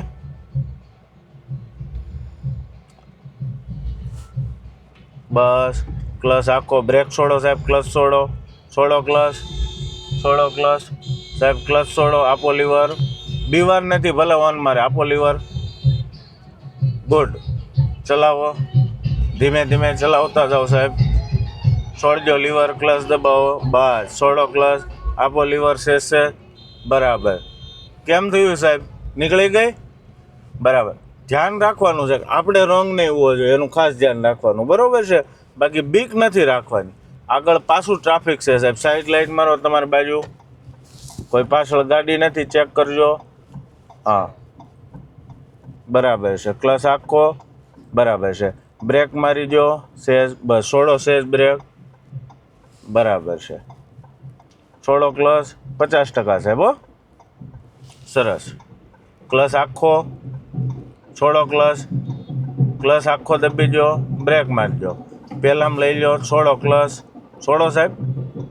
બસ, ક્લચ આખો, બ્રેક છોડો સાહેબ, ક્લચ છોડો, છોડો ક્લચ, છોડો ક્લચ સાહેબ, ક્લચ છોડો. આપો લીવર. B1 નથી, ભલે ઓન મારે, આપો લીવર. ગુડ, ચલાવો, ધીમે ધીમે ચલાવતા જાઓ સાહેબ. છોડજો લીવર, ક્લચ દબાવો. બસ, છોડો ક્લચ, આપો લીવર છે. બરાબર. કેમ થયું સાહેબ? નીકળી ગઈ? બરાબર. ધ્યાન રાખવાનું છે, આપણે રોંગ નહીં હોવો જોઈએ, એનું ખાસ ધ્યાન રાખવાનું, બરોબર છે? બાકી બીક નથી રાખવાની. આગળ પાછું ટ્રાફિક છે સાહેબ, સાઈડ લાઈટ મારો તમારી બાજુ, કોઈ પાછળ ગાડી નથી, ચેક કરજો. હા, બરાબર છે. ક્લચ આખો, બરાબર છે. બ્રેક મારી દો સહેજ, બસ, છોડો સહેજ બ્રેક. બરાબર છે, છોડો ક્લચ, 50% સાહેબ, હો. સરસ, ક્લચ આખો, છોડો ક્લચ, ક્લચ આખો દબી દો, બ્રેક મારી દો. પહેલામાં લઈ લો, છોડો ક્લચ, છોડો સાહેબ,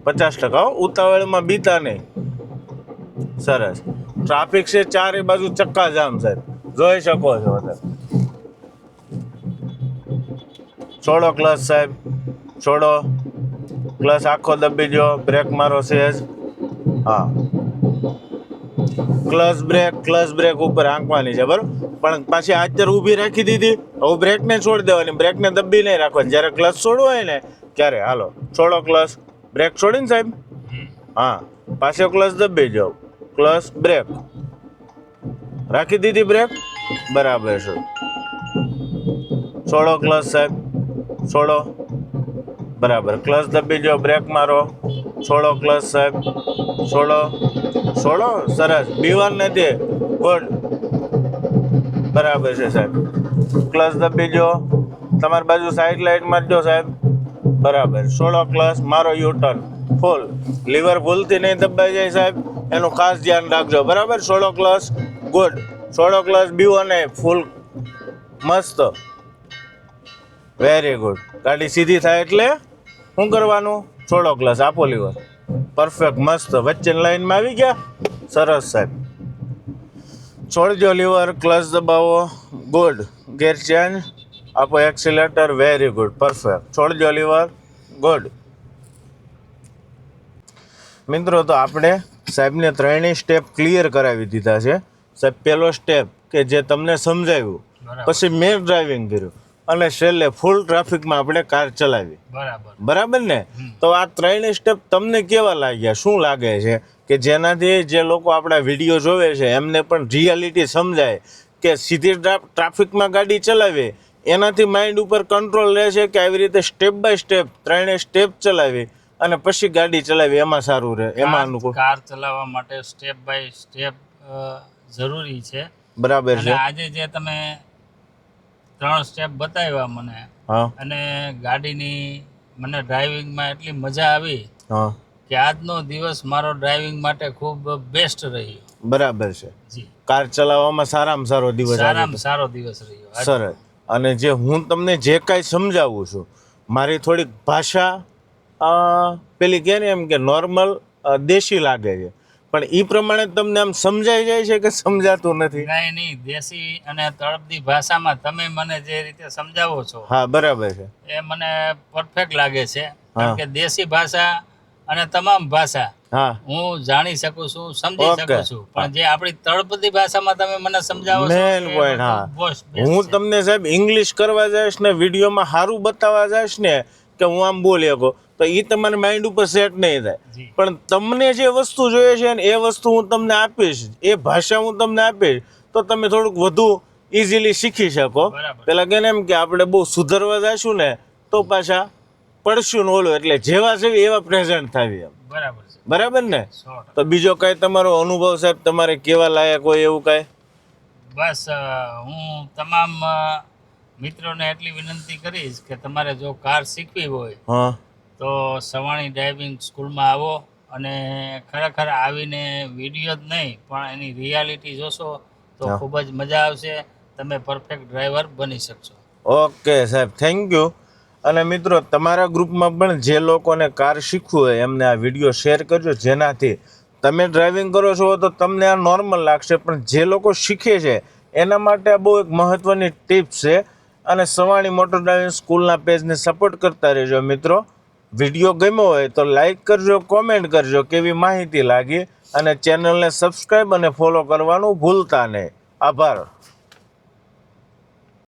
50%. હો, ઉતાવળમાં બીતા નહીં. સરસ, ટ્રાફિક છે ચારે બાજુ ચક્કાજામ સાહેબ, જોઈ શકો છો. છોડો ક્લચ સાહેબ, છોડો ક્લચ આખો દબી દો, બ્રેક મારો સહેજ. હા, ક્લચ બ્રેક ઉપર આંકવાની છે, બરોબર? પણ પાછી અત્યારે ઊભી રાખી દીધી, હવે બ્રેકને છોડી દેવાની, બ્રેકને દબી નહીં રાખવાની. જ્યારે ક્લચ છોડવું હોય ને ત્યારે, હાલો, છોડો ક્લચ, બ્રેક છોડીને સાહેબ. હા, પાછો ક્લચ દબી જાઓ, ક્લચ બ્રેક રાખી દીધી બ્રેક બરાબર છે છોડો ક્લચ સાહેબ છોડો બરાબર ક્લચ દબી દો બ્રેક મારો છોડો ક્લચ સાહેબ છોડો છોડો સરસ બીવન નથી ગુડ બરાબર છે સાહેબ ક્લચ દબી દો તમારી બાજુ સાઈડ લાઈટ મારજો સાહેબ બરાબર છોડો ક્લચ મારો યુ ટર્ન ફૂલ લીવર ભૂલથી નહીં દબાઈ જાય સાહેબ એનું ખાસ ધ્યાન રાખજો બરાબર છોડો ક્લચ ગુડ છોડો ક્લચ બીવો નહીં ફૂલ મસ્ત વેરી ગુડ ગાડી સીધી થાય એટલે શું કરવાનું છોડો ક્લચ આપો લીવર પરફેક્ટ મસ્ત વચ્ચેની લાઈનમાં આવી ગયા સરસ સાહેબ છોડજો લીવર ક્લચ દબાવો ગુડ ગેર ચેન્જ આપો એક્સિલેટર વેરી ગુડ પરફેક્ટ છોડજો લીવર ગુડ મિત્રો તો આપણે સાહેબને ત્રણેય સ્ટેપ ક્લિયર કરાવી દીધા છે સાહેબ પહેલો સ્ટેપ કે જે તમને સમજાવ્યું પછી મેં ડ્રાઇવિંગ કર્યું અને છેલ્લે ફૂલ ટ્રાફિકમાં આપણે કાર ચલાવી બરાબર ને તો આ ત્રણેય સ્ટેપ તમને કેવા લાગ્યા શું લાગે છે કે જેનાથી જે લોકો આપણા વિડીયો જોવે છે એમને પણ રિયાલિટી સમજાય કે સીધી ટ્રાફિકમાં ગાડી ચલાવે એનાથી માઇન્ડ ઉપર કંટ્રોલ રહે છે કે આવી રીતે સ્ટેપ બાય સ્ટેપ ત્રણેય સ્ટેપ ચલાવી અને પછી ગાડી ચલાવી એમાં સારું રહે એમાં અનુકૂળ
કાર ચલાવવા માટે સ્ટેપ બાય સ્ટેપ જરૂરી છે
બરાબર છે
આજે જે તમે 3 સ્ટેપ બતાવ્યા મને
હા
અને ગાડીની મને ડ્રાઇવિંગમાં એટલી મજા આવી
હા
કે આજનો દિવસ મારો ડ્રાઇવિંગ માટે ખૂબ બેસ્ટ રહ્યો
બરાબર છે
જી
કાર ચલાવવામાં સારામાં સારો દિવસ
સારામાં સારો દિવસ રહ્યો
સરસ અને જે હું તમને જે કાંઈ સમજાવું છું મારી થોડીક ભાષા પેલી કહે ને એમ કે નોર્મલ દેશી લાગે છે પણ એ પ્રમાણે તમને આમ સમજાઈ જાય છે કે સમજાતું નથી
નહીં દેશી અને તળપદી ભાષામાં તમે મને જે રીતે સમજાવો છો
હા બરાબર છે
એ મને પરફેક્ટ લાગે છે કારણ કે દેશી ભાષા અને તમામ ભાષા
હા
હું જાણી શકું છું સમજી શકું છું પણ જે આપણી તળપદી ભાષામાં તમે મને સમજાવો છો
મેન પોઈન્ટ હા હું તમને સાહેબ ઇંગ્લિશ કરવા જઈશ ને વિડીયોમાં સારું બતાવવા જઈશ ને કે હું આમ બોલી શકો તો એ તમારા માઇન્ડ ઉપર સેટ નહીં થાય પણ તમને જે વસ્તુ જોઈએ છે ને એ વસ્તુ હું તમને આપીશ એ ભાષા હું તમને આપીશ તો તમે થોડુંક વધુ ઇઝીલી શીખી શકો પેલા કે એમ કે આપણે બહુ સુધરવા જઈશું ને તો પાછા પડશું ને ઓલું એટલે જેવા છે એવા પ્રેઝન્ટ થાવી એમ બરાબર ને તો બીજો કઈ તમારો અનુભવ સાહેબ તમારે કેવા લાયક હોય એવું કઈ
બસ હું તમામ મિત્રોને એટલી વિનંતી કરીશ કે તમારે જો કાર શીખવી હોય
હા
તો સવાણી ડ્રાઇવિંગ સ્કૂલમાં આવો અને ખરેખર આવીને વિડીયો જ નહીં પણ એની રિયાલિટી જોશો તો ખૂબ જ મજા આવશે તમે પરફેક્ટ ડ્રાઈવર બની શકશો
ઓકે સાહેબ થેન્ક યુ અને મિત્રો તમારા ગ્રુપમાં પણ જે લોકોને કાર શીખવું હોય એમને આ વિડીયો શેર કરજો જેનાથી તમે ડ્રાઇવિંગ કરો છો તો તમને આ નોર્મલ લાગશે પણ જે લોકો શીખે છે એના માટે આ બહુ એક મહત્ત્વની ટિપ્સ છે અને સવાણી મોટર ડ્રાઇવિંગ સ્કૂલના પેજને સપોર્ટ કરતા રહેજો મિત્રો વિડીયો ગમ્યો હોય તો લાઈક કરજો કોમેન્ટ કરજો કેવી માહિતી લાગી અને ચેનલને સબસ્ક્રાઈબ અને ફોલો કરવાનું ભૂલતા નહીં આભાર